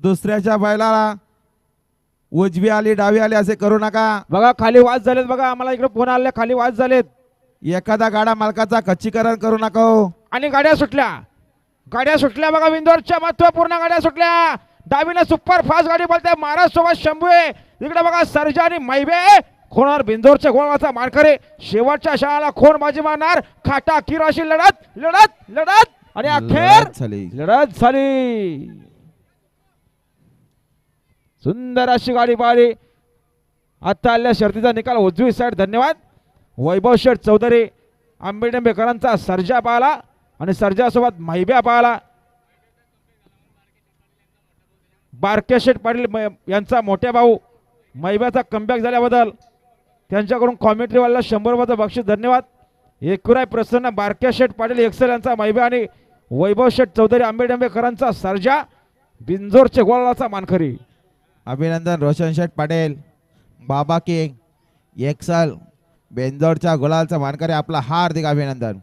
दुसऱ्याच्या बैलाला उजवी आली डावी आली असे करू नका। बघा खाली वाद झालेत, बघा आम्हाला इकडे फोन आले, खाली वाद झालेत एखादा गाडा मालकाचा खच्चीकरण करू नका हो। आणि गाड्या सुटल्या बघा विंदोरच्या महत्वपूर्ण गाड्या सुटल्या। डावीने सुपर फास्ट गाडी बोलते महाराज सोबत शंभू आहे, इकडे बघा सर्जा आणि मैबे खोणार बिंदोरच्या गोळाचा मानकरे शेवटच्या शाळाला खोन बाजी मारणार। खाटा किराशी लढत लढत लढत आणि अखेर लढत झाली। सुंदर अशी गाडी पाहिली। आता आलेल्या शर्तीचा निकाल उजवी साईड। धन्यवाद वैभव शेठ चौधरी आंबेडंबेकरांचा सर्जा पाहिला आणि सर्जा सोबत मैब्या पाहिला। बारके शेठ पाटील यांचा मोठ्या भाऊ मैब्याचा कमबॅक झाल्याबद्दल त्यांच्याकडून कॉमेंट्री वाल्याला 100 रुपयाचं बक्षीस। धन्यवाद। एकूराय प्रसन्न बारके शेठ पाटील एक्सेल यांचा मैब्या आणि वैभव शेठ चौधरी आंबेडंबेकरांचा सर्जा बिंजोरचे गोळाचा मानकरी। अभिनंदन रोशन शेठ पाटील बाबा किंग एक्सल बेंजोरच्या गुलालचा मानकरी, आपला हार्दिक अभिनंदन।